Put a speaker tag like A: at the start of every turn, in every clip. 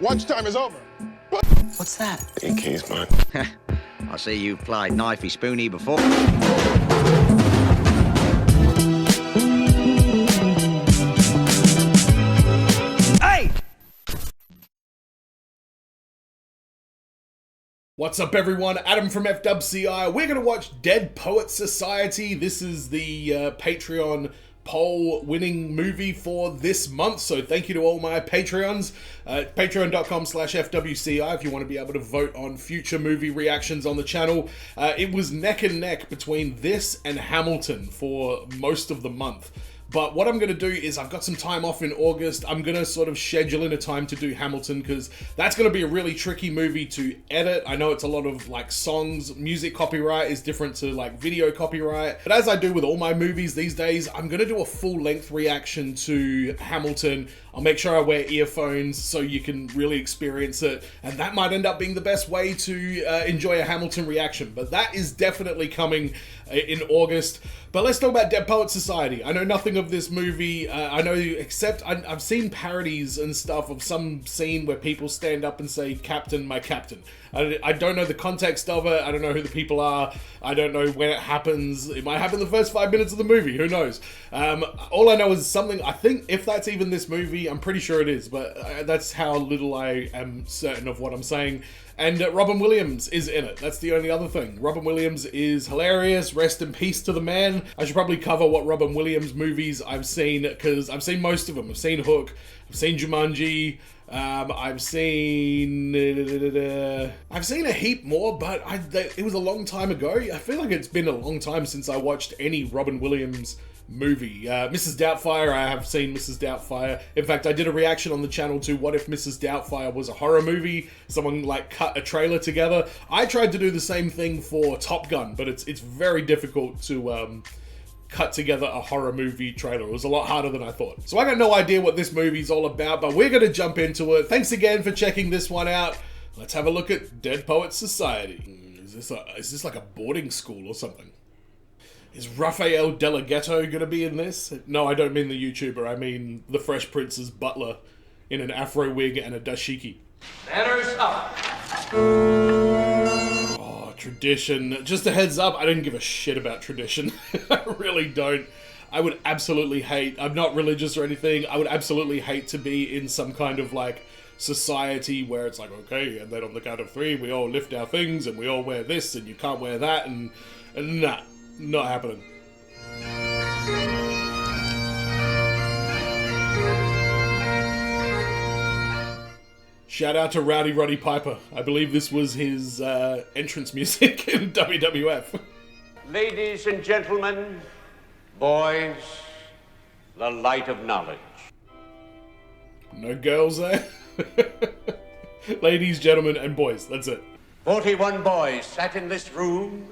A: Lunchtime is over.
B: What's that?
A: Your keys, man.
C: I see you've played knifey spoony before. Hey!
D: What's up, everyone? Adam from FWCI. We're going to watch Dead Poets Society. This is the Patreon poll winning movie for this month, so thank you to all my Patreons. Patreon.com/FWCI if you want to be able to vote on future movie reactions on the channel. It was neck and neck between this and Hamilton for most of the month. But what I'm going to do is I've got some time off in August. I'm going to sort of schedule in a time to do Hamilton because that's going to be a really tricky movie to edit. I know it's a lot of like songs, music copyright is different to like video copyright. But as I do with all my movies these days, I'm going to do a full length reaction to Hamilton. I'll make sure I wear earphones so you can really experience it. And that might end up being the best way to enjoy a Hamilton reaction. But that is definitely coming in August. But let's talk about Dead Poets Society. I know nothing of this movie. I know, except I've seen parodies and stuff of some scene where people stand up and say, "Captain, my captain." I don't know the context of it. I don't know who the people are. I don't know when it happens. It might happen the first 5 minutes of the movie. Who knows? All I know is something, I think, if that's even this movie, I'm pretty sure it is, but that's how little I am certain of what I'm saying. And Robin Williams is in it. That's the only other thing. Robin Williams is hilarious. Rest in peace to the man. I should probably cover what Robin Williams movies I've seen, because I've seen most of them. I've seen Hook. I've seen Jumanji. I've seen a heap more, but it was a long time ago. I feel like it's been a long time since I watched any Robin Williams movie. Mrs. Doubtfire, I have seen Mrs. Doubtfire. In fact, I did a reaction on the channel to what if Mrs. Doubtfire was a horror movie. Someone like cut a trailer together. I tried to do the same thing for Top Gun, but it's very difficult to cut together a horror movie trailer. It was a lot harder than I thought. So I got no idea what this movie's all about, but we're gonna jump into it. Thanks again for checking this one out. Let's have a look at Dead Poets Society. Is this like a boarding school or something? Is Rafael Della Ghetto gonna be in this? No, I don't mean the YouTuber. I mean the Fresh Prince's butler in an afro wig and a dashiki.
E: Manners up.
D: Oh, tradition. Just a heads up, I didn't give a shit about tradition. I really don't. I would absolutely hate, I'm not religious or anything, I would absolutely hate to be in some kind of like society where it's like, okay, and then on the count of 3, we all lift our things and we all wear this and you can't wear that, and nah. Not happening. Shout out to Rowdy Roddy Piper. I believe this was his entrance music in WWF.
F: Ladies and gentlemen, boys, the light of knowledge.
D: No girls there? Ladies, gentlemen, and boys. That's it.
F: 41 boys sat in this room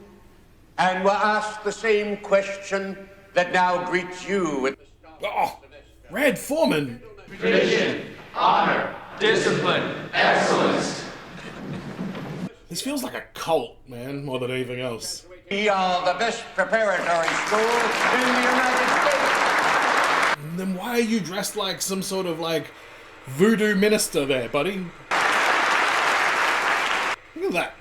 F: and were asked the same question that now greets you at the start.
D: Oh, Red Foreman.
E: Tradition, honor, discipline, excellence.
D: This feels like a cult, man, more than anything else.
F: We are the best preparatory school in the United States.
D: And then why are you dressed like some sort of like voodoo minister there, buddy? Look at that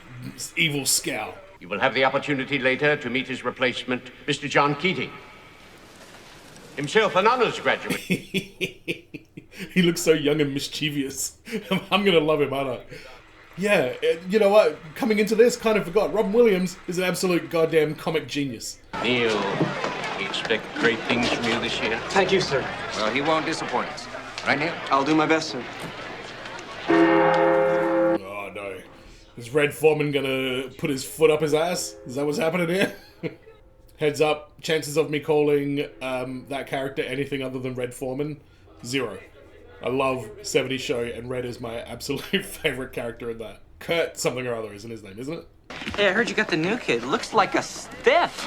D: evil scowl.
F: You will have the opportunity later to meet his replacement, Mr. John Keating. Himself an honors graduate.
D: He looks so young and mischievous. I'm gonna love him, aren't I? Yeah, you know what? Coming into this, kind of forgot. Robin Williams is an absolute goddamn comic genius.
F: Neil, we expect great things from you this year.
B: Thank you, sir.
F: Well, he won't disappoint us. Right, Neil?
B: I'll do my best, sir.
D: Oh, no. Is Red Foreman gonna put his foot up his ass? Is that what's happening here? Heads up, chances of me calling that character anything other than Red Foreman, 0. I love 70s Show, and Red is my absolute favorite character in that. Kurt something or other isn't his name, isn't it?
B: Hey, I heard you got the new kid. Looks like a stiff.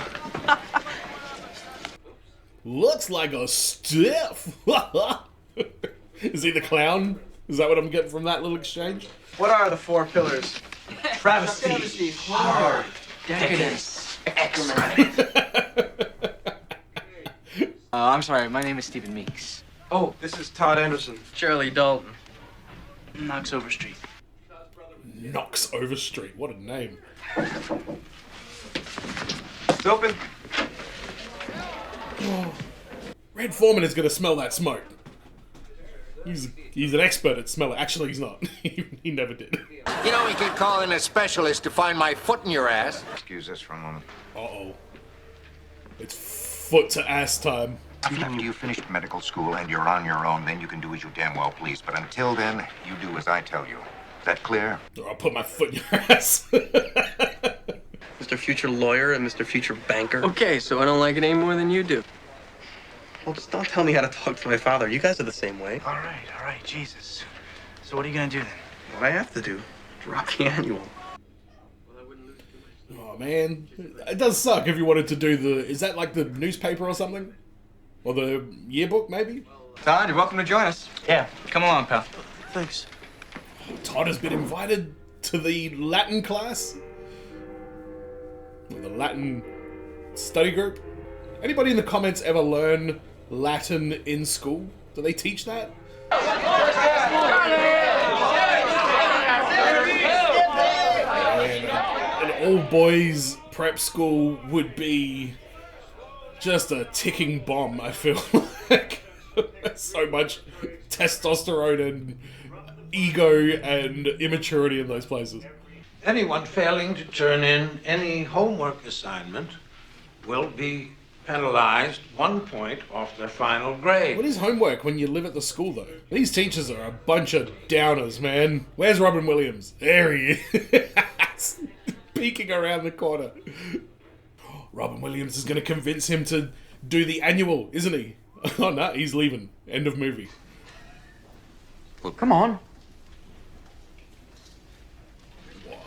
D: Looks like a stiff. Is he the clown? Is that what I'm getting from that little exchange?
G: What are the 4 pillars?
B: Travesty, horror, decadence, excrement.
H: I'm sorry, my name is Stephen Meeks.
G: Oh, this is Todd Anderson.
H: Shirley Dalton.
A: Knox Overstreet.
D: Knox Overstreet, what a name.
G: It's open.
D: Red Foreman is going to smell that smoke. He's an expert at smelling. Actually, he's not. He never did.
F: You know, we could call in a specialist to find my foot in your ass.
C: Excuse us for a moment.
D: Uh-oh. It's foot to ass time.
C: After you finish medical school and you're on your own, then you can do as you damn well please. But until then, you do as I tell you. Is that clear?
D: Or I'll put my foot in your ass.
G: Mr. Future Lawyer and Mr. Future Banker.
H: Okay, so I don't like it any more than you do.
G: Well, just don't tell me how to talk to my father. You guys are the same way.
A: All right, Jesus. So what are you gonna do then?
G: What I have to do, drop the annual.
D: Oh, man. It does suck if you wanted to do the... Is that like the newspaper or something? Or the yearbook, maybe?
B: Todd, you're welcome to join us.
A: Yeah.
B: Come along, pal.
A: Thanks.
D: Todd has been invited to the Latin class? Or the Latin study group? Anybody in the comments ever learn Latin in school? Do they teach that? An all-boys prep school would be just a ticking bomb, I feel like. So much testosterone and ego and immaturity in those places.
I: Anyone failing to turn in any homework assignment will be penalized 1 point off their final grade.
D: What is homework when you live at the school, though? These teachers are a bunch of downers, man. Where's Robin Williams? There he is. Peeking around the corner. Robin Williams is going to convince him to do the annual, isn't he? Oh, no, he's leaving. End of movie.
B: Well, come on.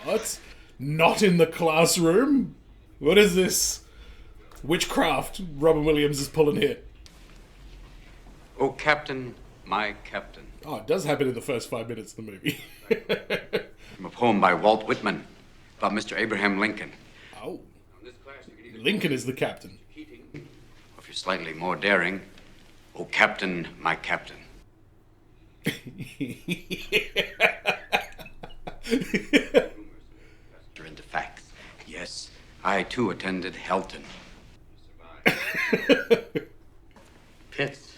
D: What? Not in the classroom? What is this? Witchcraft Robin Williams is pulling here.
J: Oh, Captain, my Captain.
D: Oh, it does happen in the first 5 minutes of the movie.
J: From a poem by Walt Whitman about Mr. Abraham Lincoln.
D: Oh. Lincoln is the captain.
J: If you're slightly more daring, oh, Captain, my Captain. Into facts. Yes, I too attended Helton. Pitts.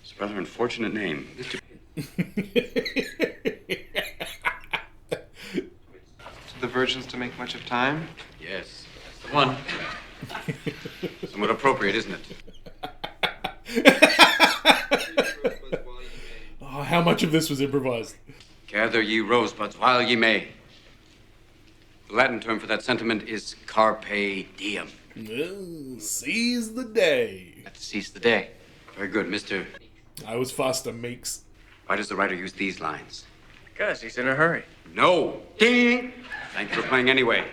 J: It's a rather unfortunate name. Mr.
G: The virgins to make much of time?
J: Yes, that's the one. Somewhat appropriate, isn't it?
D: Oh, how much of this was improvised?
J: Gather ye rosebuds while ye may. The Latin term for that sentiment is carpe diem.
D: Oh, seize the day.
J: Let's seize the day. Very good, Mr.
D: I was faster, Meeks.
J: Why does the writer use these lines?
H: Because he's in a hurry.
J: No. Ding! Thanks for playing anyway.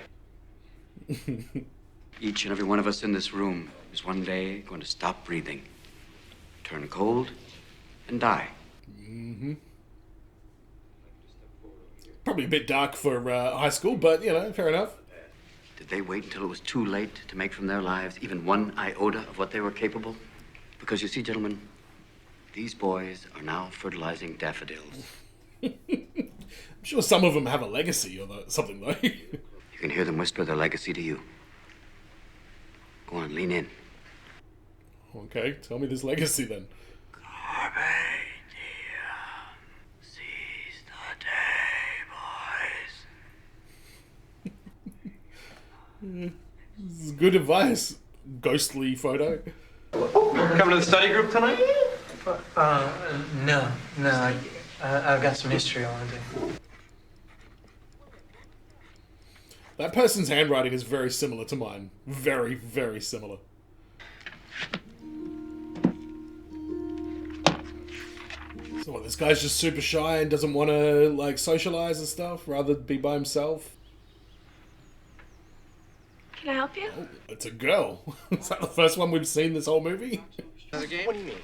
J: Each and every one of us in this room is one day going to stop breathing, turn cold, and die.
D: Mm-hmm. Probably a bit dark for high school, but, you know, fair enough.
J: Did they wait until it was too late to make from their lives even one iota of what they were capable? Because you see, gentlemen, these boys are now fertilizing daffodils.
D: I'm sure some of them have a legacy or something, though.
J: You can hear them whisper their legacy to you. Go on, lean in.
D: Okay, tell me this legacy then.
A: Carpe diem. Seize the day, boys.
D: This is good advice. Ghostly photo.
G: Coming to the study group tonight?
H: No. I've got some history I want to do.
D: That person's handwriting is very similar to mine. Very, very similar. So what, this guy's just super shy and doesn't want to, like, socialize and stuff, rather be by himself?
K: Can I help you?
D: Oh, it's a girl. Is that the first one we've seen this whole movie?
G: Another game? What do you mean?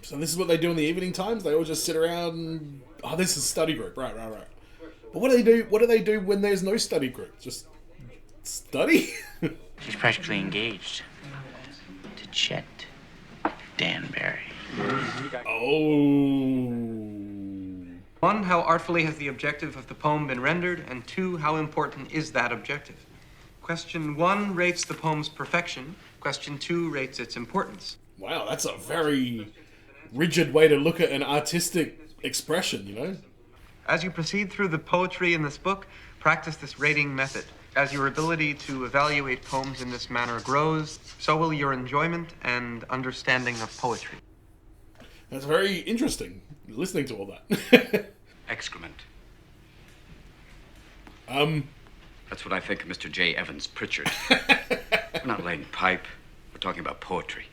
D: So this is what they do in the evening times? They all just sit around and... Oh, this is study group. Right. But what do they do? What do they do when there's no study group? Just study?
A: She's practically engaged to Chet Danbury.
D: Oh...
G: 1, how artfully has the objective of the poem been rendered? And 2, how important is that objective? Question 1 rates the poem's perfection. Question 2 rates its importance.
D: Wow, that's a very rigid way to look at an artistic expression, you know?
G: As you proceed through the poetry in this book, practice this rating method. As your ability to evaluate poems in this manner grows, so will your enjoyment and understanding of poetry.
D: That's very interesting, listening to all that.
J: Excrement.
D: Um,
J: That's what I think of Mr. J. Evans Pritchard. We're not laying pipe. We're talking about poetry.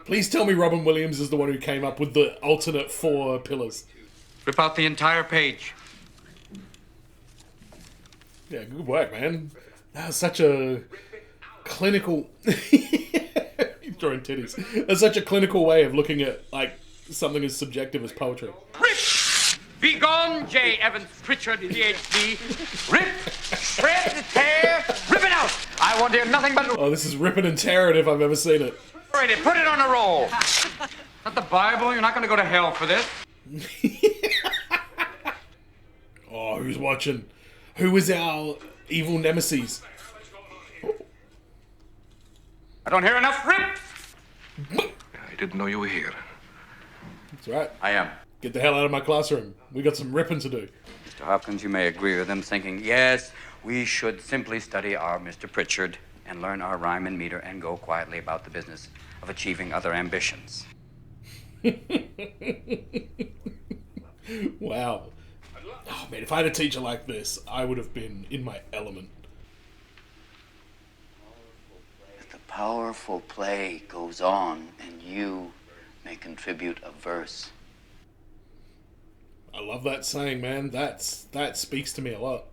D: Please tell me Robin Williams is the one who came up with the alternate 4 pillars.
J: Rip out the entire page.
D: Yeah, good work, man. That was such a clinical... He's drawing titties. That's such a clinical way of looking at, like, something as subjective as poetry.
B: Rip! Be gone, J. Evans Pritchard, PhD. Rip! Shred, tear, rip it out! I want to hear nothing but...
D: Oh, this is ripping and tearing if I've ever seen it.
B: Ready, put it on a roll. Not the Bible, you're not going to go to hell for this.
D: Oh, who's watching? Who is our evil nemesis?
B: I don't hear enough rip!
K: I didn't know you were here.
D: That's right.
J: I am.
D: Get the hell out of my classroom. We got some ripping to do.
J: Mr. Hopkins, you may agree with them, thinking, yes, we should simply study our Mr. Pritchard and learn our rhyme and meter and go quietly about the business of achieving other ambitions.
D: Wow. Oh, man, if I had a teacher like this, I would have been in my element.
A: The powerful play goes on, and you may contribute a verse.
D: I love that saying, man. That speaks to me a lot.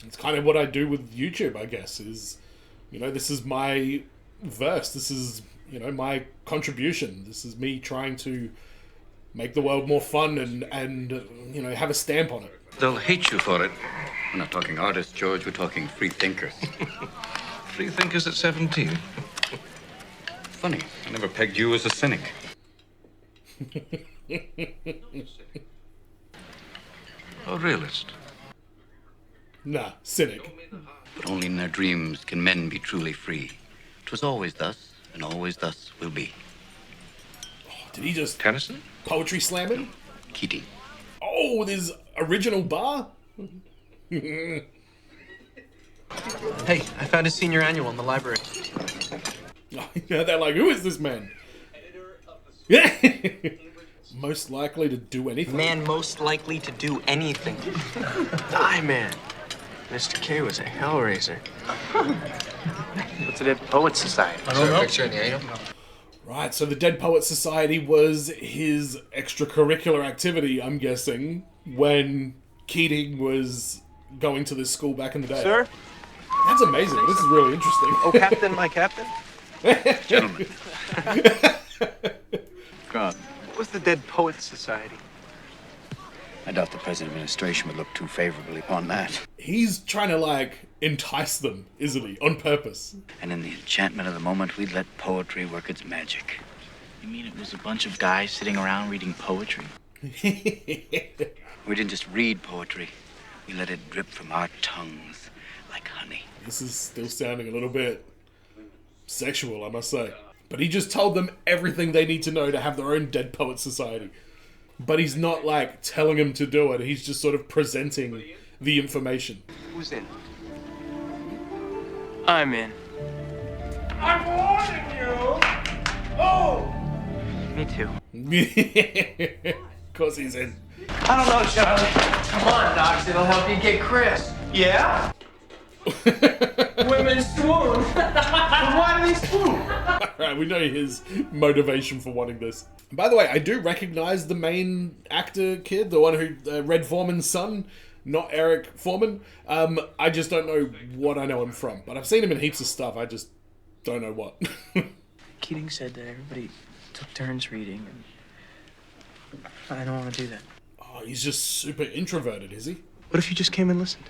D: It's kind of what I do with YouTube, I guess, is, you know, this is my verse. This is, you know, my contribution. This is me trying to make the world more fun and you know, have a stamp on it.
K: They'll hate you for it.
J: We're not talking artists, George. We're talking free thinkers.
K: Free thinkers at 17.
J: Funny, I never pegged you as a cynic.
K: A realist.
D: Nah, cynic.
J: But only in their dreams can men be truly free. 'Twas always thus, and always thus will be.
D: Oh, did he just...
K: Tennyson?
D: Poetry slamming?
J: Keating.
D: Oh, there's original bar?
G: Hey, I found a senior annual in the library.
D: They're like, who is this man? Yeah. Most likely to do anything.
H: Man most likely to do anything. Die, man. Mr. K was a hellraiser. What's the Dead Poets Society?
G: I don't know.
H: Picture in the annual?
D: Right, so the Dead Poets Society was his extracurricular activity, I'm guessing, when Keating was going to this school back in the day.
H: Sir?
D: That's amazing. This is really interesting.
H: Oh, Captain, my Captain?
J: Gentlemen.
H: God. What was the Dead Poets Society?
A: I doubt the present administration would look too favorably upon that.
D: He's trying to, like, entice them, isn't he? On purpose.
A: And in the enchantment of the moment, we'd let poetry work its magic. You mean it was a bunch of guys sitting around reading poetry? We didn't just read poetry. We let it drip from our tongues like honey.
D: This is still sounding a little bit sexual, I must say. But he just told them everything they need to know to have their own Dead Poets Society. But he's not, like, telling them to do it. He's just sort of presenting the information.
H: Who's in?
E: I'm in.
F: I'm warning you! Oh!
H: Me too.
D: Of course he's in.
F: I don't know, Charlie.
E: Come on, Docs, it'll help you get Chris.
F: Yeah?
E: Women swoon.
F: Why do they swoon?
D: Alright, we know his motivation for wanting this. By the way, I do recognize the main actor kid, the one who, Red Foreman's son, not Eric Foreman. I just don't know what I know him from. But I've seen him in heaps of stuff, I just don't know what.
H: Keating said that everybody took turns reading, and I don't want to do that.
D: Oh, he's just super introverted, is he?
H: What if you just came and listened?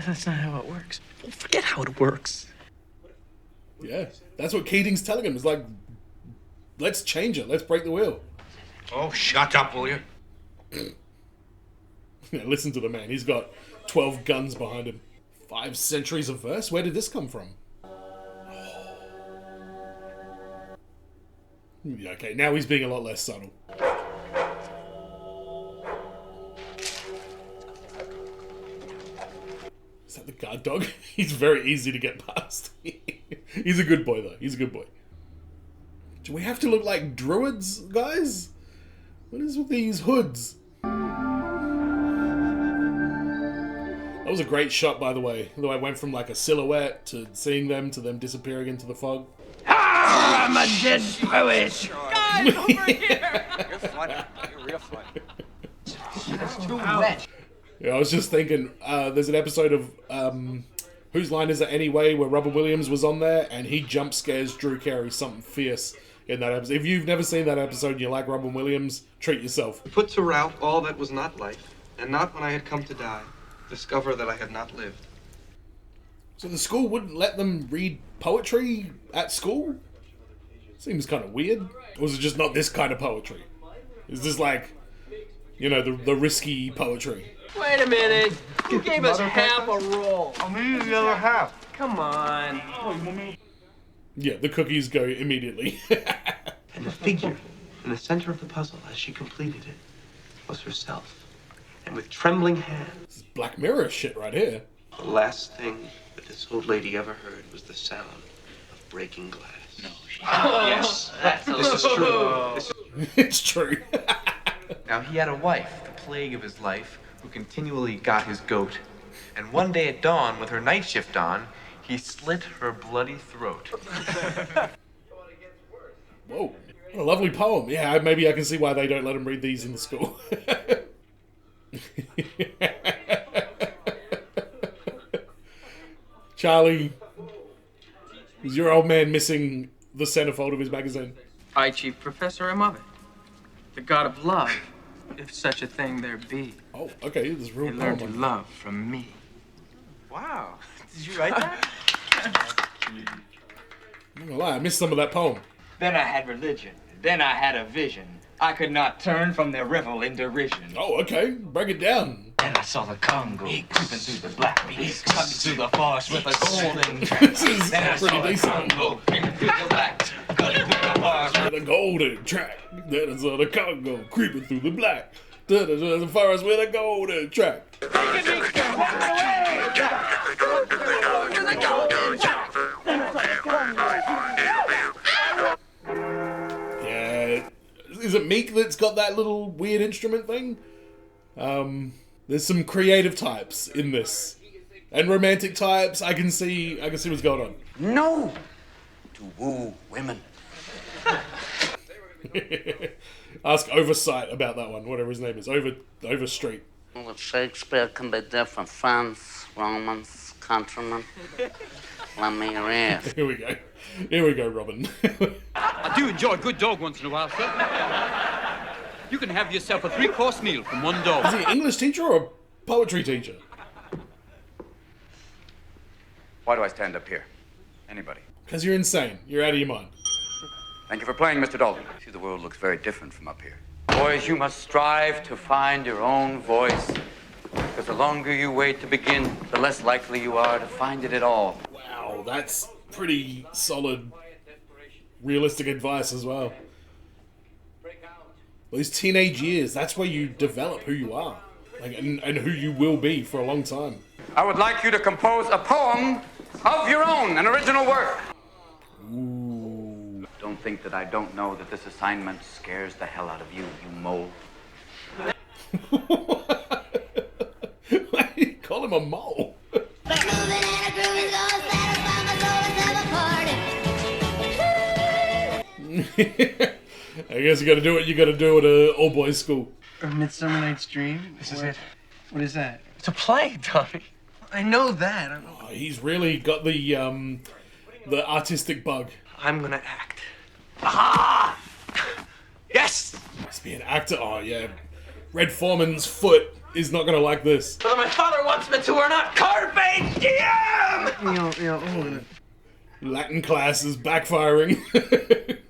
H: That's not how it works. Forget how it works.
D: Yeah, that's what Keating's telling him. It's like, let's change it. Let's break the wheel.
I: Oh, shut up, will you?
D: Yeah, listen to the man. He's got 12 guns behind him. 5 centuries of verse? Where did this come from? Yeah, okay, now he's being a lot less subtle. Is that the guard dog? He's very easy to get past. He's a good boy, though. He's a good boy. Do we have to look like druids, guys? What is with these hoods? That was a great shot, by the way. Though I went from like a silhouette to seeing them to them disappearing into the fog.
E: Ah, I'm a dead poet.
L: Guys, over here.
B: You're funny. You're real funny.
E: That's too wet.
D: Yeah, I was just thinking, there's an episode of Whose Line Is It Anyway, where Robert Williams was on there, and he jump scares Drew Carey something fierce in that episode. If you've never seen that episode and you like Robin Williams, treat yourself.
G: Put to rout all that was not life, and not when I had come to die, discover that I had not lived.
D: So the school wouldn't let them read poetry at school? Seems kind of weird. Or was it just not this kind of poetry? Is this like, you know, the risky poetry?
E: Wait a minute. You gave us half a roll.
F: I'll need the other half.
E: Come on.
D: Yeah, the cookies go immediately.
G: And the figure in the center of the puzzle, as she completed it, was herself. And with trembling hands...
D: This is Black Mirror shit right here.
G: The last thing that this old lady ever heard was the sound of breaking glass.
A: No, she
G: Yes, this is true.
D: It's true.
H: Now, he had a wife, the plague of his life, who continually got his goat. And one day at dawn, with her night shift on, he slit her bloody throat.
D: Whoa. What a lovely poem. Yeah, maybe I can see why they don't let him read these in the school. Charlie, is your old man missing the centerfold of his magazine?
E: I, chief professor, am of it. The god of love, if such a thing there be.
D: Oh, okay, this is real
E: He learned to
D: poem.
E: love from me.
H: Wow. Did you write that?
D: I'm not gonna lie, I missed some of that poem.
B: Then I had religion. Then I had a vision. I could not turn from their revel in derision.
D: Oh, okay, break it down.
B: Then I saw the Congo creeping through the black beast, cutting through the forest with a golden track.
D: This is
B: Then I saw
D: pretty
B: the
D: decent.
B: Congo creeping through the black, cutting through the forest.
D: The golden track. Then I saw the Congo creeping through the black. The forest with a golden track. Yeah. Is it Meek that's got that little weird instrument thing? There's some creative types in this. And romantic types. I can see what's going on.
J: No! To woo women.
D: Ask Oversight about that one, whatever his name is. Overstreet.
M: Well, Shakespeare can be different. Friends, Romans, countrymen. Let me read.
D: Here we go. Here we go, Robin.
B: I do enjoy a good dog once in a while, sir. You can have yourself a 3-course meal from one dog.
D: Is he an English teacher or a poetry teacher?
C: Why do I stand up here? Anybody?
D: Because you're insane. You're out of your mind.
C: Thank you for playing, Mr. Dalton.
J: See, the world looks very different from up here. Boys, you must strive to find your own voice. Because the longer you wait to begin, the less likely you are to find it at all.
D: Wow, that's pretty solid, realistic advice as well. Those teenage years, that's where you develop who you are. Like, and who you will be for a long time.
C: I would like you to compose a poem of your own, an original work.
D: Ooh.
J: Don't think that I don't know that this assignment scares the hell out of you, you mole.
D: Why do you call him a mole? I guess you gotta do what you gotta do at a all-boys school.
E: A Midsummer Night's Dream?
H: This is it.
E: What is that?
H: It's a play, Tommy.
E: I know that.
D: Oh, he's really got the artistic bug.
H: I'm gonna act.
B: Ah! Yes!
D: Must be an actor. Oh yeah, Red Foreman's foot is not gonna like this.
E: But my father wants me to, or not. Carpe diem!
D: Latin class is backfiring.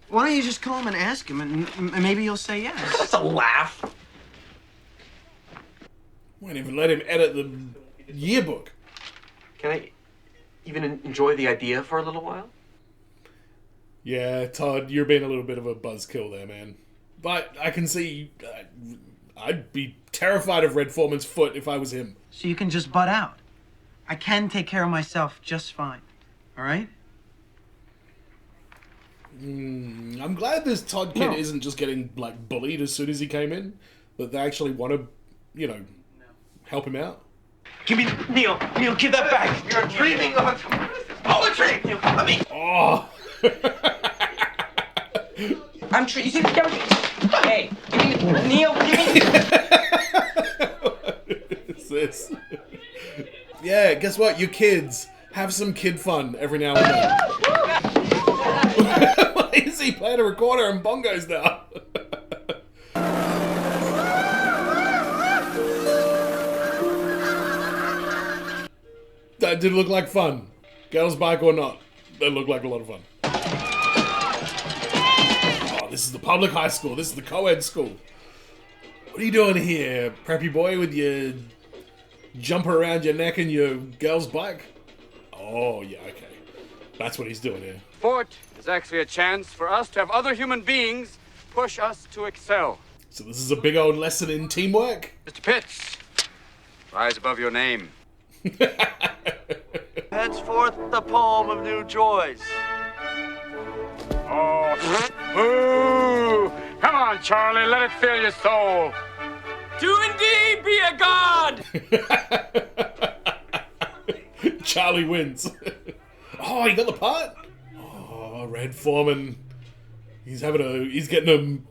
E: Why don't you just call him and ask him, and maybe he'll say yes.
B: That's a laugh.
D: Won't even let him edit the yearbook.
G: Can I even enjoy the idea for a little while?
D: Yeah, Todd, you're being a little bit of a buzzkill there, man. But I can see... I'd be terrified of Red Foreman's foot if I was him.
N: So you can just butt out. I can take care of myself just fine. All right?
D: I'm glad this Todd kid isn't just getting, like, bullied as soon as he came in. That they actually want to, you know, help him out.
N: Give me... Neil, give that back.
F: You're dreaming of poetry! Let me...
D: Oh!
N: I'm sure you see the Hey, give me Neil, give me...
D: What is this? Yeah, guess what? You kids. Have some kid fun every now and then. Why is he playing a recorder and bongos now? That did look like fun. Girls' bike or not, that looked like a lot of fun. Oh, this is the public high school. This is the co-ed school. What are you doing here, preppy boy, with your jumper around your neck and your girl's bike? Oh, yeah, okay. That's what he's doing here.
B: Sport is actually a chance for us to have other human beings push us to excel.
D: So this is a big old lesson in teamwork?
B: Mr. Pitts, rise above your name.
O: Henceforth, the poem of new joys.
B: Oh, boo! Come on, Charlie, let it fill your soul.
E: To indeed be a god!
D: Charlie wins. Oh, he got the part? Oh, Red Foreman. He's getting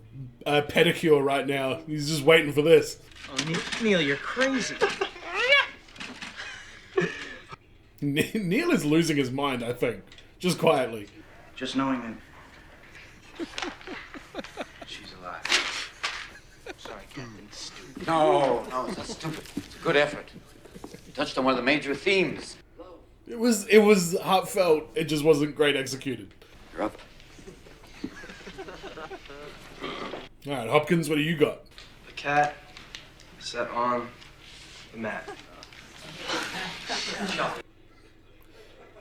D: a pedicure right now. He's just waiting for this.
N: Oh, Neil, you're crazy.
D: Neil is losing his mind, I think. Just quietly.
A: Just knowing that she's alive.
F: Sorry, Captain. Stupid. No, it's not stupid. It's a good effort. You touched on one of the major themes.
D: It was heartfelt. It just wasn't great executed.
J: You're up.
D: All right, Hopkins, what do you got?
G: The cat sat on the mat.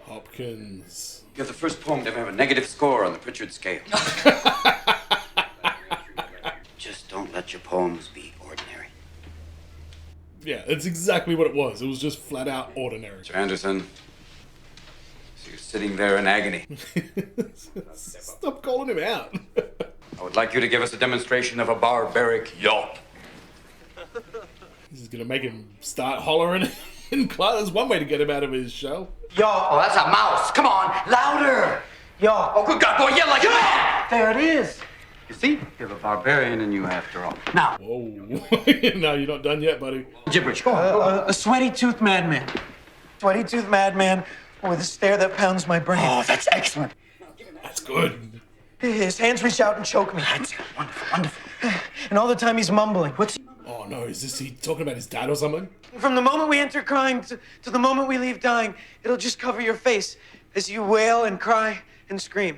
D: Hopkins.
F: You're the first poem to ever have a negative score on the Pritchard scale.
J: Just don't let your poems be ordinary.
D: Yeah, that's exactly what it was. It was just flat out ordinary.
F: Mr. Anderson, so you're sitting there in agony.
D: Stop calling him out.
F: I would like you to give us a demonstration of a barbaric yelp.
D: This is gonna make him start hollering in class. There's one way to get him out of his shell.
N: Yo.
F: Oh, that's a mouse. Come on, louder.
N: Yo.
F: Oh, good God, boy, yell like a man.
N: There it is.
F: You see, you're a barbarian in you after all. Now.
D: Whoa. No, you're not done yet, buddy.
F: Gibberish, go on.
N: A sweaty-toothed madman. Sweaty-toothed madman with a stare that pounds my brain.
F: Oh, that's excellent.
D: That's good.
N: His hands reach out and choke me.
F: That's wonderful, wonderful.
N: And all the time he's mumbling. What's he...
D: Oh no, is he talking about his dad or something?
N: From the moment we enter crying to the moment we leave dying, it'll just cover your face as you wail and cry and scream.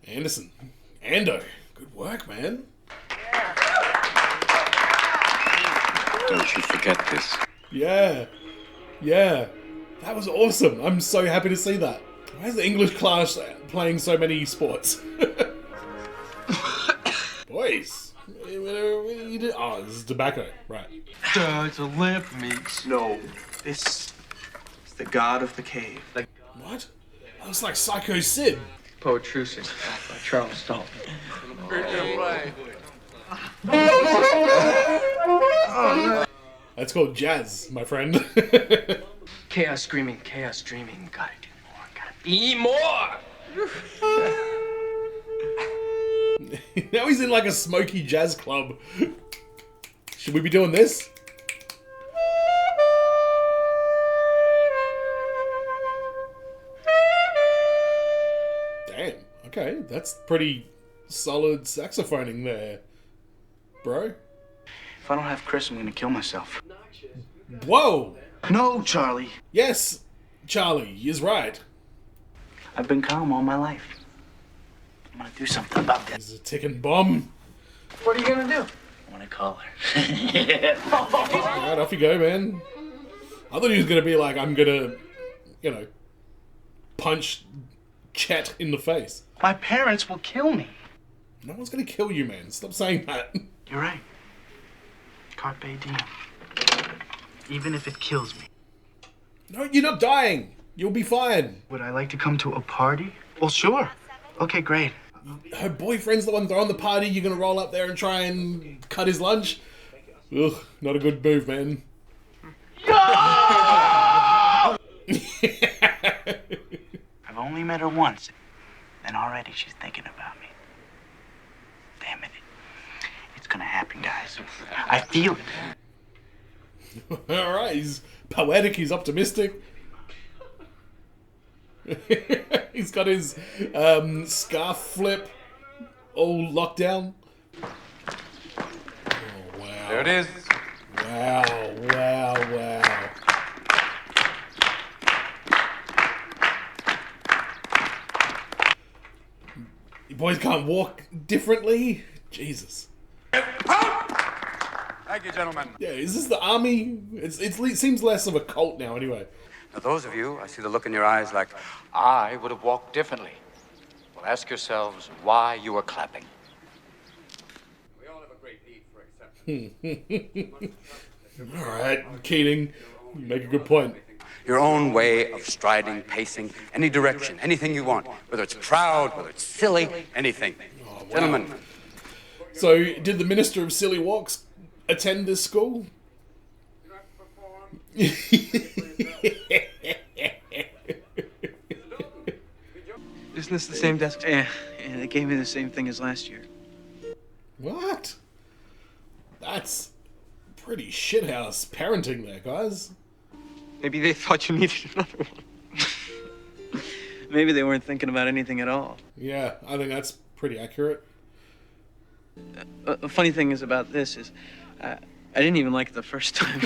D: Anderson. Ando. Good work, man.
F: Don't you forget this.
D: Yeah. Yeah. That was awesome. I'm so happy to see that. Why is the English class playing so many sports? Boys. Oh, this is tobacco. Right.
G: It's a lamp meat. No, this is the god of the cave.
D: What? That looks like Psycho Sid.
E: Poetrusic by Charles Dalton.
D: That's called jazz, my friend.
E: Chaos screaming, chaos dreaming. Gotta do more, gotta be more!
D: Now he's in like a smoky jazz club. Should we be doing this? Damn. Okay, that's pretty solid saxophoning there, bro.
A: If I don't have Chris, I'm gonna kill myself.
D: Whoa!
A: No, Charlie.
D: Yes, Charlie is right.
A: I've been calm all my life. I'm gonna do something about this.
D: He's a ticking bomb.
N: What are you gonna do?
A: I'm gonna collar.
D: Alright, off you go, man. I thought he was gonna be like, I'm gonna, you know, punch Chet in the face.
A: My parents will kill me.
D: No one's gonna kill you, man. Stop saying that.
A: You're right. Carpe diem. Even if it kills me.
D: No, you're not dying. You'll be fine.
A: Would I like to come to a party? Well, sure. Okay, great.
D: Her boyfriend's the one throwing the party. You're gonna roll up there and try and cut his lunch? Ugh, not a good move, man.
A: I've only met her once, and already she's thinking about me. Damn it. It's gonna happen, guys. I feel it.
D: Alright, he's poetic, he's optimistic. He's got his scarf flip all locked down. Oh, wow.
B: There it is.
D: Wow, wow, wow. You boys can't walk differently? Jesus.
F: Thank you, gentlemen.
D: Yeah, is this the army? It seems less of a cult now, anyway.
F: Now, those of you, I see the look in your eyes like, I would have walked differently. Well, ask yourselves why you were clapping. We all have a great need for acceptance.
D: Alright, Keating, you make a good point.
F: Your own way of striding, pacing, any direction, anything you want. Whether it's proud, whether it's silly, anything.
D: Oh, wow.
F: Gentlemen.
D: So, did the Minister of Silly Walks attend this school?
N: Isn't this the same desk? Yeah, they gave me the same thing as last year.
D: What? That's pretty shithouse parenting there, guys.
N: Maybe they thought you needed another one. Maybe they weren't thinking about anything at all.
D: Yeah, I think that's pretty accurate.
N: The funny thing is about this is, I didn't even like it the first time.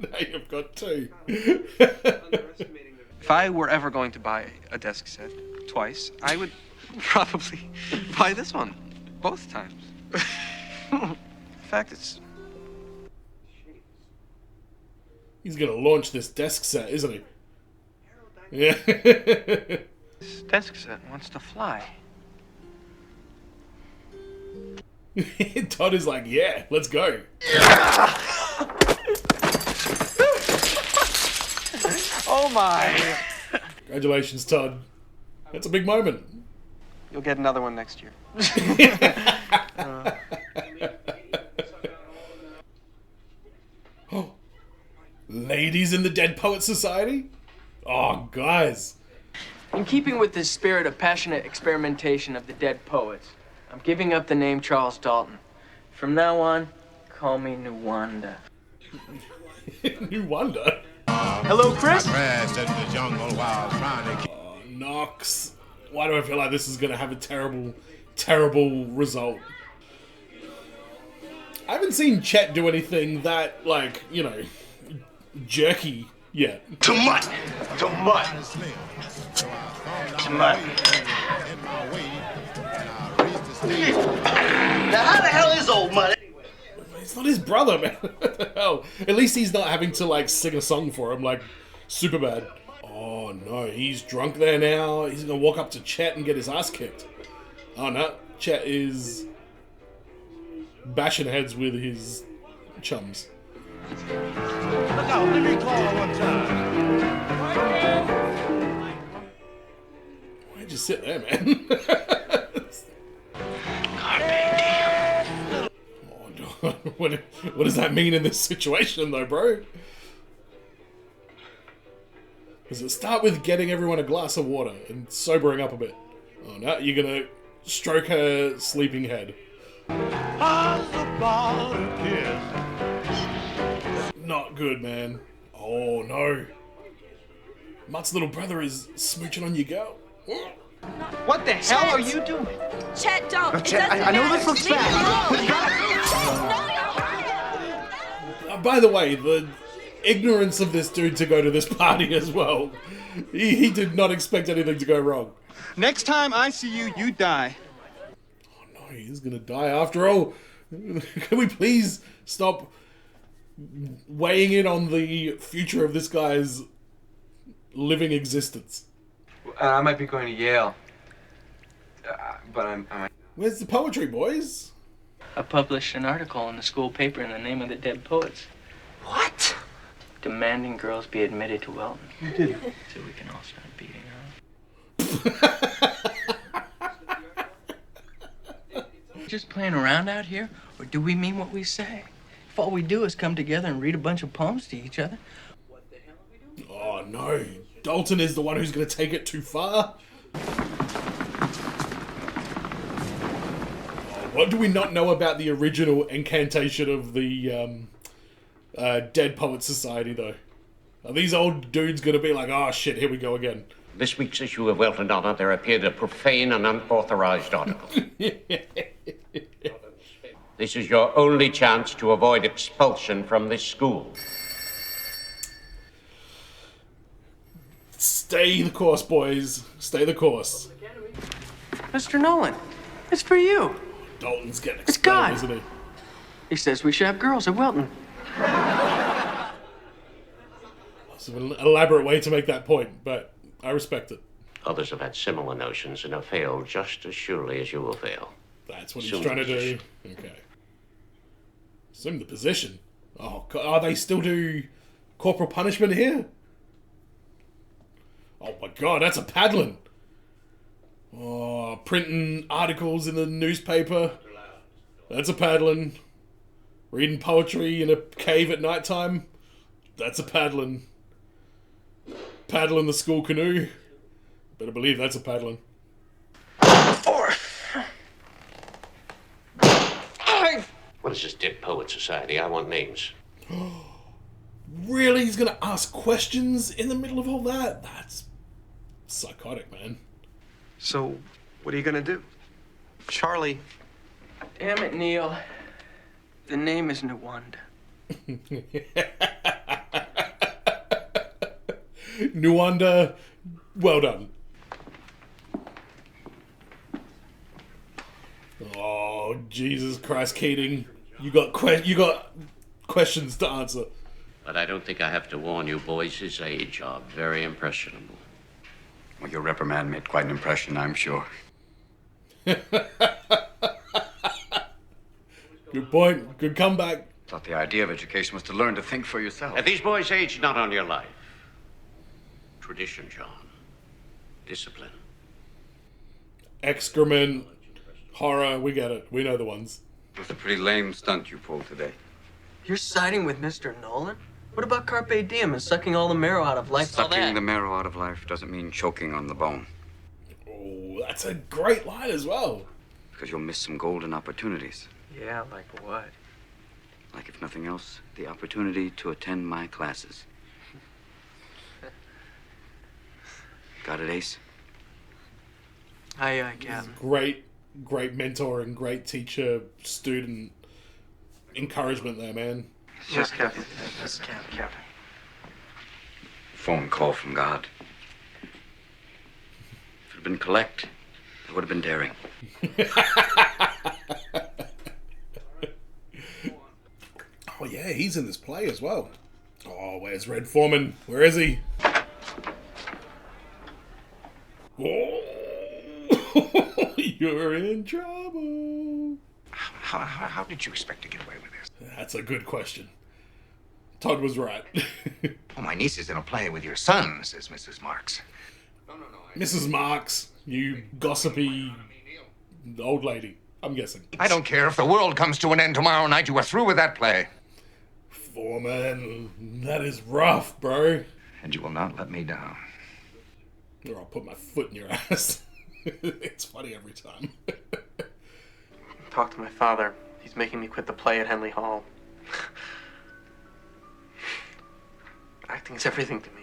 D: Now you've got two.
G: If I were ever going to buy a desk set twice, I would probably buy this one both times. In fact, it's...
D: He's gonna launch this desk set, isn't he? Yeah.
G: This desk set wants to fly.
D: Todd is like, yeah, let's go.
G: Oh my!
D: Congratulations, Todd. That's a big moment.
G: You'll get another one next year.
D: Oh, ladies in the Dead Poets Society? Oh, guys.
E: In keeping with the spirit of passionate experimentation of the dead poets, I'm giving up the name Charles Dalton. From now on, call me Nuwanda.
D: Nuwanda?
E: Hello, Chris?
D: Oh, Knox. Why do I feel like this is going to have a terrible, terrible result? I haven't seen Chet do anything that, like, you know, jerky yet.
O: Too much. Too much. Too much. Now, how the hell is old money?
D: It's not his brother, man. What the hell? At least he's not having to, like, sing a song for him, like, Superbad. Oh, no, he's drunk there now. He's gonna walk up to Chet and get his ass kicked. Oh, no. Chet is bashing heads with his chums.
O: Look out, let me call one time.
D: Why'd you sit there, man? Oh, no. What does that mean in this situation, though, bro? Does it start with getting everyone a glass of water and sobering up a bit? Oh, no, you're gonna stroke her sleeping head. Not good, man. Oh, no. Mutt's little brother is smooching on your girl.
G: What the hell are you doing?
L: Chet, don't. It
O: Chet,
L: doesn't
O: I know
L: matter.
O: this looks
L: Leave it
O: bad.
L: alone.
D: By the way, the ignorance of this dude to go to this party as well. He did not expect anything to go wrong.
P: Next time I see you, you die.
D: Oh no, he's gonna die after all. Can we please stop weighing in on the future of this guy's living existence?
H: I might be going to Yale. But I'm...
D: Where's the poetry, boys?
E: I published an article in the school paper in the name of the dead poets.
N: What?
E: Demanding girls be admitted to Welton.
N: You did.
E: So we can all start beating her. Just playing around out here? Or do we mean what we say? If all we do is come together and read a bunch of poems to each other, what the hell are we doing?
D: Oh no, Dalton is the one who's going to take it too far. What do we not know about the original incantation of the Dead Poets Society, though? Are these old dudes going to be like, oh shit, here we go again?
P: This week's issue of Welton Honor, there appeared a profane and unauthorized article. This is your only chance to avoid expulsion from this school.
D: Stay the course, boys. Stay the course.
E: Mr. Nolan, it's for you.
D: Dalton's getting
E: It's
D: expelled,
E: God.
D: isn't he?
E: He says we should have girls at Welton.
D: It's an elaborate way to make that point, but I respect it.
P: Others have had similar notions and have failed just as surely as you will fail.
D: That's what he's
P: Assume
D: trying to
P: the
D: do.
P: position.
D: Okay. Assume the position. Oh, God, they still do corporal punishment here? Oh my God, that's a paddling. Oh, printing articles in the newspaper. That's a paddling. Reading poetry in a cave at night time. That's a paddling. Paddling the school canoe. Better believe that's a paddling.
P: What is this Dead Poet Society? I want names.
D: Really? He's gonna ask questions in the middle of all that? That's psychotic, man.
G: So, what are you gonna do? Charlie.
E: Damn it, Neil. The name is Nuwanda.
D: Nuwanda, well done. Oh, Jesus Christ, Keating. You got questions to answer.
P: But I don't think I have to warn you, boys. His age are very impressionable.
J: Well, your reprimand made quite an impression, I'm sure.
D: Good point. Good comeback.
J: Thought the idea of education was to learn to think for yourself.
P: At these boys' age, not on your life. Tradition, John. Discipline.
D: Excrement, horror, we get it. We know the ones.
J: It was a pretty lame stunt you pulled today.
E: You're siding with Mr. Nolan? What about Carpe Diem and sucking all the marrow out of life? All
J: Sucking
E: that?
J: the marrow out of life doesn't mean choking on the bone.
D: Oh, that's a great line as well.
J: Because you'll miss some golden opportunities.
E: Yeah, like what?
J: Like, if nothing else, the opportunity to attend my classes. Got it, Ace?
E: Aye, aye, Captain.
D: Great mentor and great teacher-student encouragement there, man.
G: Yes, Captain.
E: Yes, Captain.
J: Phone call from God. If it had been collect, it would have been daring.
D: Oh, yeah, he's in this play as well. Oh, where's Red Foreman? Where is he? Oh, you're in trouble.
C: How did you expect to get away with this?
D: That's a good question. Todd was right.
C: Oh, my niece is in a play with your son, says Mrs. Marks.
D: Mrs. Marks, you gossipy old lady, I'm guessing.
C: I don't care if the world comes to an end tomorrow night. You were through with that play.
D: Foreman, that is rough, bro.
C: And you will not let me down.
D: Or I'll put my foot in your ass. It's funny every time.
G: Talk to my father. He's making me quit the play at Henley Hall. Acting's everything to me.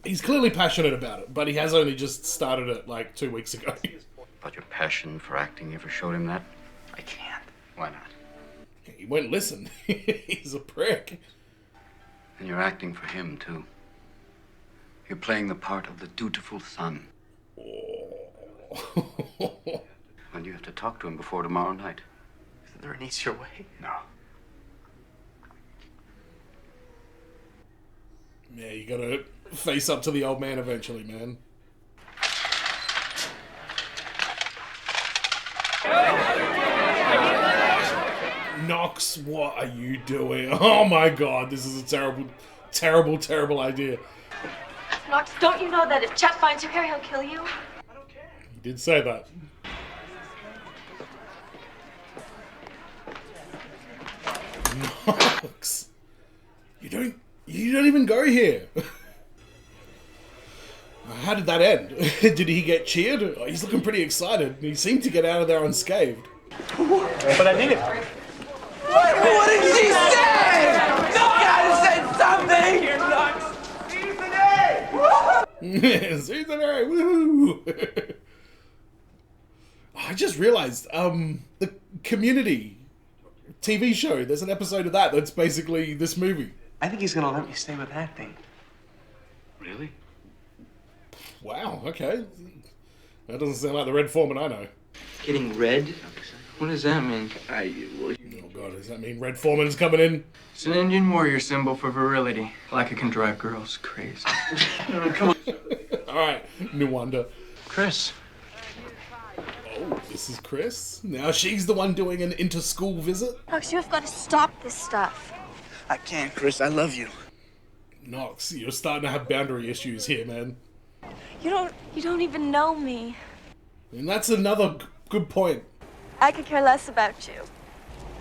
D: He's clearly passionate about it, but he has only just started it like 2 weeks ago.
J: But your passion for acting, you ever showed him that?
E: I can't.
J: Why not?
D: He won't listen. He's a prick.
J: And you're acting for him, too. You're playing the part of the dutiful son. And you have to talk to him before tomorrow night.
N: there an easier way?
A: No.
D: Yeah, you gotta face up to the old man eventually, man. Knox, what are you doing? Oh my god, this is a terrible, terrible, terrible idea.
L: Knox, don't you know that if Chet finds you here, he'll kill you?
D: He did say that. Knox, you don't even go here. How did that end? Did he get cheered? Oh, he's looking pretty excited. He seemed to get out of there unscathed.
A: But I did it.
N: What did she say? No, gotta say something! You're nuts!
D: Season 8! Woohoo! I just realized, the Community TV show, there's an episode of that's basically this movie.
N: I think he's gonna let me stay with acting.
J: Really?
D: Wow, okay. That doesn't sound like the Red Foreman I know.
E: Getting red? What does that mean?
D: Oh god, does that mean Red Foreman's coming in?
E: It's an Indian warrior symbol for virility. Like it can drive girls crazy.
N: Come on.
D: Alright, no wonder.
N: Chris.
D: Oh, this is Chris? Now she's the one doing an inter-school visit?
L: Knox, you have got to stop this stuff.
A: I can't, Chris. I love you.
D: Knox, you're starting to have boundary issues here, man.
L: You don't even know me.
D: And that's another good point.
L: I could care less about you.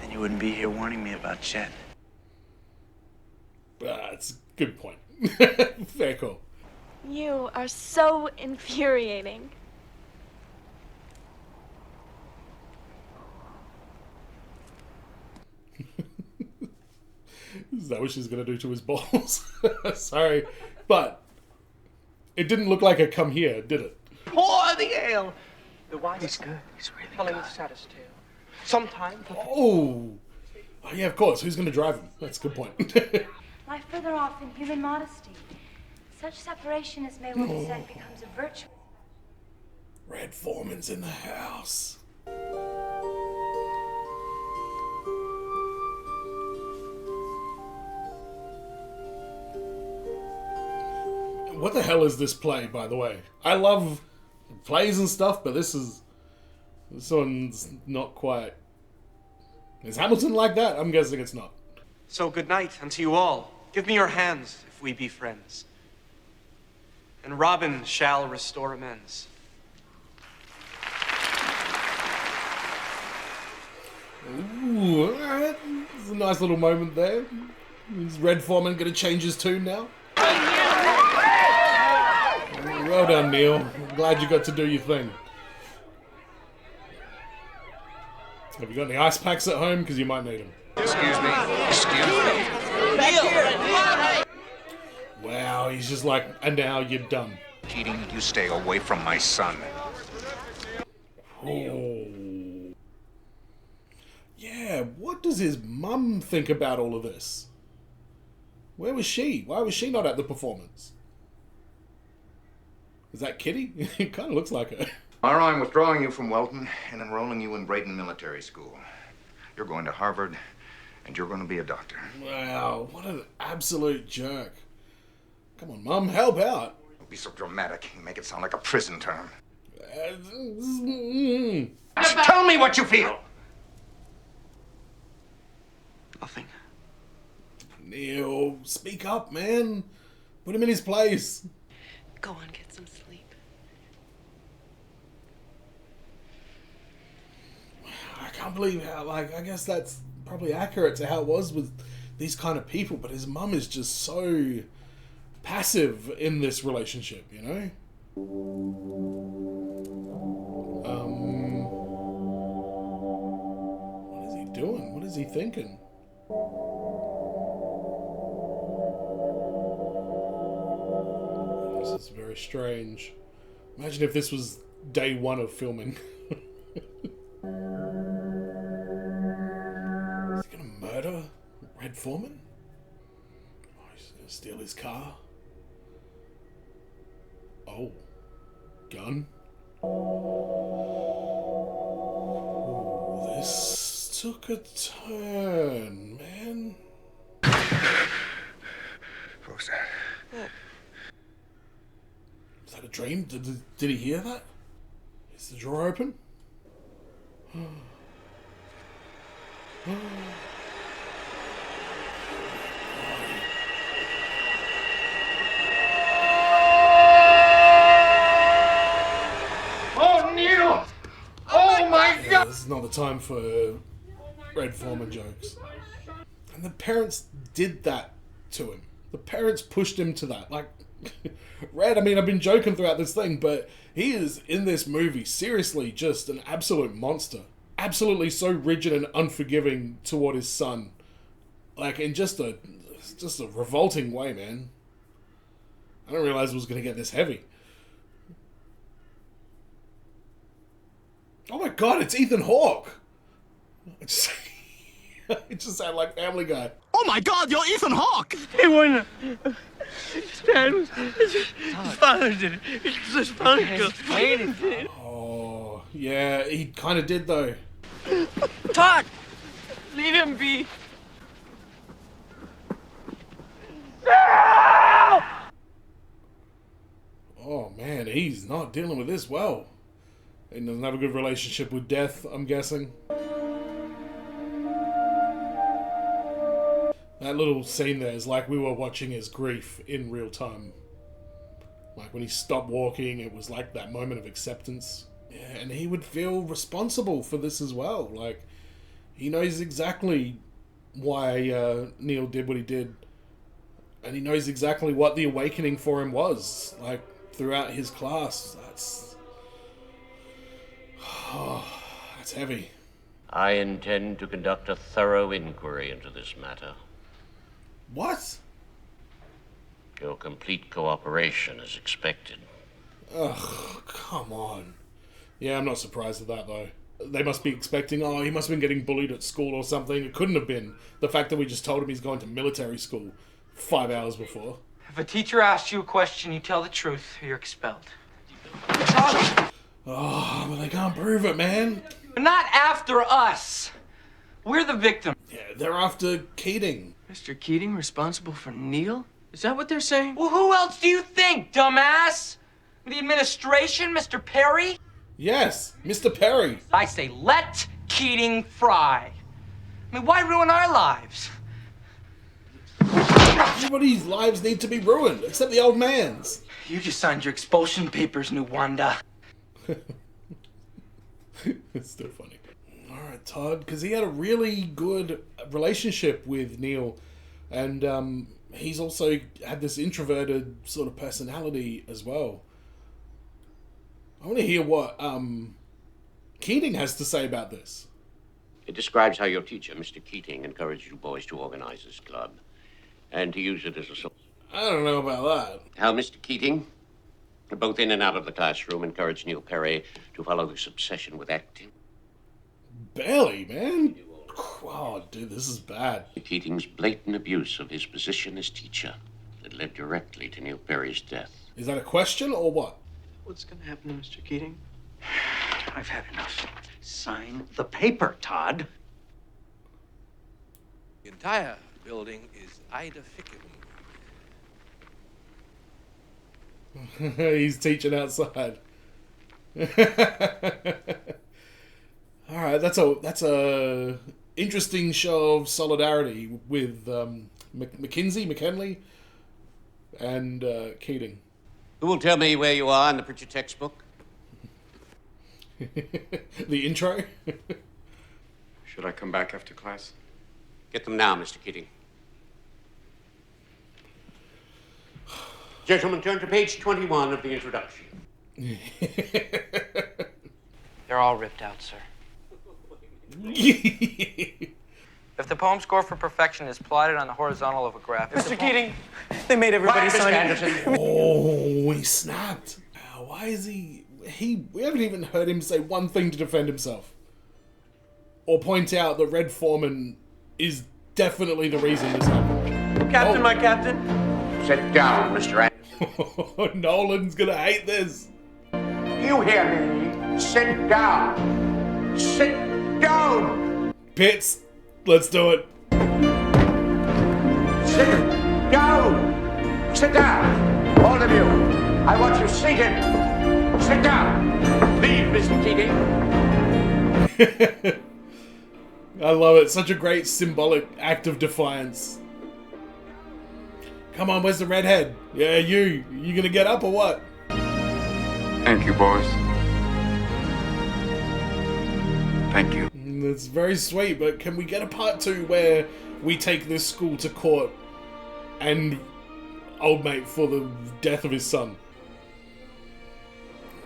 A: Then you wouldn't be here warning me about Chet.
D: That's a good point. Fair call.
L: You are so infuriating.
D: Is that what she's gonna do to his balls? Sorry, but it didn't look like a come here, did it?
N: Pour the ale! The wine
E: He's good. He's really
N: telling
E: good.
N: the saddest tale. Sometime.
D: Oh, yeah, of course. Who's gonna drive him? That's a good point.
Q: Lie further off in human modesty. Such separation as may well descend becomes a virtue.
D: Red Foreman's in the house. What the hell is this play, by the way? I love plays and stuff, but this one's not quite. Is Hamilton like that? I'm guessing it's not.
N: So good night unto you all. Give me your hands if we be friends. And Robin shall restore amends.
D: Ooh, alright. There's a nice little moment there. Is Red Foreman gonna change his tune now? Well done, Neil. I'm glad you got to do your thing. Have you got any ice packs at home? Because you might need them.
C: Excuse me. Excuse me.
D: Wow, he's just like, and now you're done.
C: Keating, you stay away from my son.
D: Oh. Yeah, what does his mum think about all of this? Where was she? Why was she not at the performance? Is that Kitty? It kind of looks like her.
C: Tomorrow I'm withdrawing you from Welton and enrolling you in Braden Military School. You're going to Harvard, and you're going to be a doctor.
D: Wow, what an absolute jerk. Come on, Mum, help out.
C: Don't be so dramatic. You make it sound like a prison term.
P: Just tell me what you feel.
N: Nothing.
D: Neil, speak up, man. Put him in his place.
R: Go on, get some sleep.
D: I can't believe how, I guess that's probably accurate to how it was with these kind of people, but his mum is just so passive in this relationship, you know? What is he doing? What is he thinking? This is very strange. Imagine if this was day one of filming. Is he gonna murder Red Foreman? Oh, he's gonna steal his car. Oh. Gun. Ooh, this took a turn, man.
C: What was that?
D: Is that a dream? Did he hear that? Is the drawer open?
B: Oh, Neil! Oh, my God!
D: This is not the time for Red Foreman jokes. And the parents did that to him. The parents pushed him to that. Like, Red, I mean, I've been joking throughout this thing, but he is, in this movie, seriously just an absolute monster. Absolutely so rigid and unforgiving toward his son. Like, in just a revolting way, man. I didn't realize it was going to get this heavy. Oh my god, it's Ethan Hawke! It just sounded like Family Guy.
O: Oh my God, you're Ethan Hawke!
B: It wouldn't. Dad, his father did it. It's his father.
D: Oh, yeah, he kind of did though.
E: Todd! Leave him be.
D: Oh man, he's not dealing with this well. He doesn't have a good relationship with death, I'm guessing. That little scene there is like we were watching his grief in real time. Like when he stopped walking, it was like that moment of acceptance. Yeah, and he would feel responsible for this as well. Like, he knows exactly why Neil did what he did. And he knows exactly what the awakening for him was. Like, throughout his class. That's heavy.
P: I intend to conduct a thorough inquiry into this matter.
D: What?
P: Your complete cooperation is expected.
D: Ugh, come on. Yeah, I'm not surprised at that, though. They must be expecting, oh, he must have been getting bullied at school or something. It couldn't have been. The fact that we just told him he's going to military school 5 hours before.
E: If a teacher asks you a question, you tell the truth, or you're expelled.
D: Oh, but they can't prove it, man.
E: Not after us. We're the victim.
D: Yeah, they're after Keating.
E: Mr. Keating responsible for Neil? Is that what they're saying? Well, who else do you think, dumbass? The administration, Mr. Perry?
D: Yes, Mr. Perry.
E: I say let Keating fry. I mean, why ruin our lives?
D: Everybody's lives need to be ruined, except the old man's.
E: You just signed your expulsion papers, Nuwanda.
D: It's still funny. Alright, Todd, because he had a really good relationship with Neil, and he's also had this introverted sort of personality as well. I want to hear what Keating has to say about this.
P: It describes how your teacher, Mr. Keating, encouraged you boys to organize this club and to use it as a source.
D: I don't know about that.
P: How Mr. Keating, both in and out of the classroom, encouraged Neil Perry to follow this obsession with acting.
D: Barely, man. Oh, dude, this is bad.
P: Keating's blatant abuse of his position as teacher that led directly to Neil Perry's death.
D: Is that a question or what?
E: What's gonna happen to Mr. Keating?
A: I've had enough. Sign the paper, Todd.
K: The entire building is Ida Fickham.
D: He's teaching outside. All right, that's a interesting show of solidarity with McKinley, and Keating.
P: Who will tell me where you are in the Pritchard textbook?
D: The intro.
H: Should I come back after class?
P: Get them now, Mr. Keating. Gentlemen, turn to page 21 of the introduction.
E: They're all ripped out, sir. If the poem score for perfection is plotted on the horizontal of a graph...
N: Mr. Keating, they made everybody sign it.
D: Oh, he snapped. Why is he... We haven't even heard him say one thing to defend himself. Or point out that Red Foreman is definitely the reason this happened.
N: Captain, my captain.
P: Sit down, Mr. Anderson.
D: Nolan's gonna hate this.
P: You hear me? Sit down. Sit down.
D: Pitts, let's do it.
P: Sit down! Sit down! All of you, I want you seated. Sit down. Leave, Mr. Keating.
D: I love it. Such a great symbolic act of defiance. Come on, where's the redhead? Yeah, you gonna get up or what?
C: Thank you, boys. Thank you.
D: It's very sweet, but can we get a part 2 where we take this school to court and old mate for the death of his son?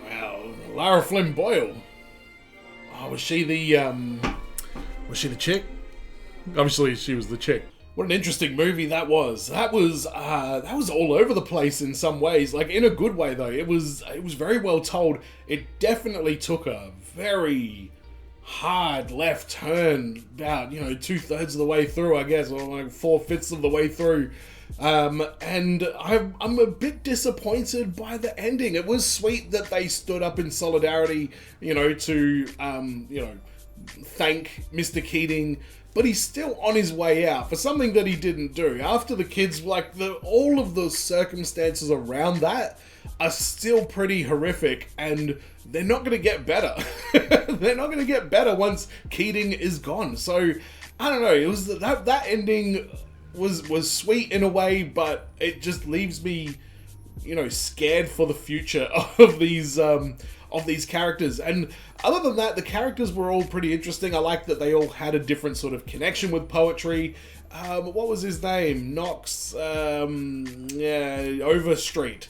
D: Wow, Lara Flynn Boyle. Oh, was she the chick? Obviously, she was the chick. What an interesting movie that was. That was all over the place in some ways, like in a good way though. It was very well told. It definitely took a very hard left turn about 2/3 of the way through, I guess, or like 4/5 of the way through. And I'm a bit disappointed by the ending. It was sweet that they stood up in solidarity, to thank Mr. Keating, but he's still on his way out for something that he didn't do. After the kids, all of the circumstances around that are still pretty horrific, and they're not going to get better. They're not going to get better once Keating is gone. So, I don't know, it was that ending was sweet in a way, but it just leaves me, scared for the future of these characters. And other than that, the characters were all pretty interesting. I like that they all had a different sort of connection with poetry. What was his name? Knox, Overstreet.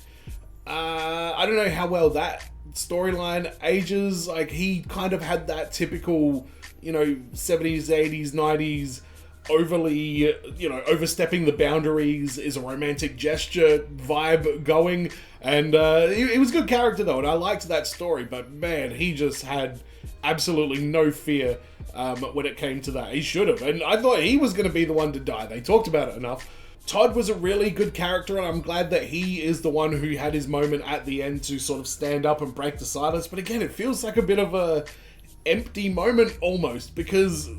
D: I don't know how well that storyline ages. Like, he kind of had that typical, 70s, 80s, 90s, overly, overstepping the boundaries is a romantic gesture vibe going. And he was a good character though, and I liked that story, but man, he just had absolutely no fear when it came to that. He should have, and I thought he was going to be the one to die. They talked about it enough. Todd was a really good character, and I'm glad that he is the one who had his moment at the end to sort of stand up and break the silence. But again, it feels like a bit of a empty moment almost, because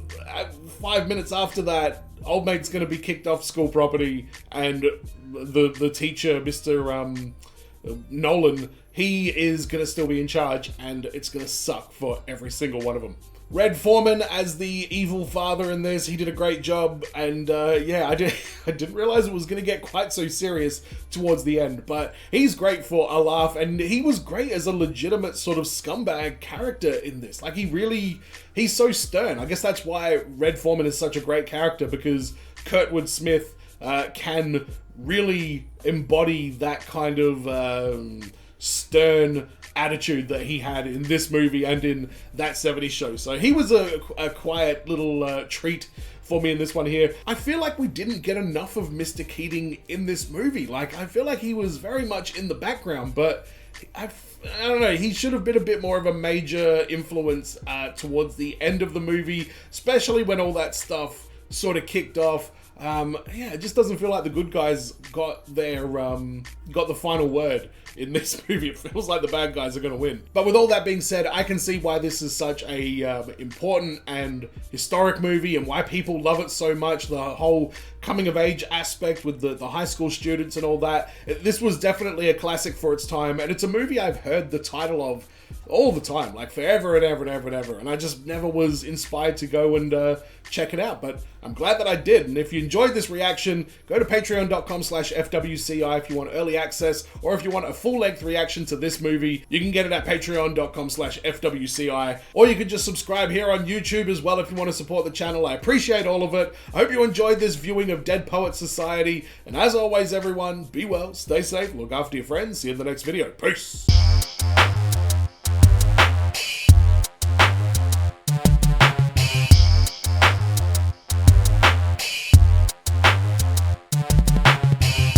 D: 5 minutes after that, old mate's going to be kicked off school property, and the teacher, Mr. Nolan, he is going to still be in charge, and it's going to suck for every single one of them. Red Foreman as the evil father in this, he did a great job, and I didn't realize it was going to get quite so serious towards the end, but he's great for a laugh, and he was great as a legitimate sort of scumbag character in this. Like, he's so stern. I guess that's why Red Foreman is such a great character, because Kurtwood Smith can really embody that kind of stern attitude that he had in this movie and in that 70s show. So he was a quiet little treat for me in this one here. I feel like we didn't get enough of Mr. Keating in this movie. Like, I feel like he was very much in the background, but I don't know, he should have been a bit more of a major influence towards the end of the movie, especially when all that stuff sort of kicked off. It just doesn't feel like the good guys got the final word in this movie. It feels like the bad guys are going to win. But with all that being said, I can see why this is such a important and historic movie, and why people love it so much. The whole coming of age aspect with the high school students and all that. This was definitely a classic for its time, and it's a movie I've heard the title of all the time, like forever and ever and ever and ever, and I just never was inspired to go and check it out, but I'm glad that I did. And if you enjoyed this reaction, go to patreon.com/FWCI if you want early access, or if you want a full-length reaction to this movie, you can get it at patreon.com/FWCI, or you can just subscribe here on YouTube as well if you want to support the channel. I appreciate all of it. I hope you enjoyed this viewing of Dead Poets Society, and as always, everyone, be well, stay safe, look after your friends, see you in the next video. Peace!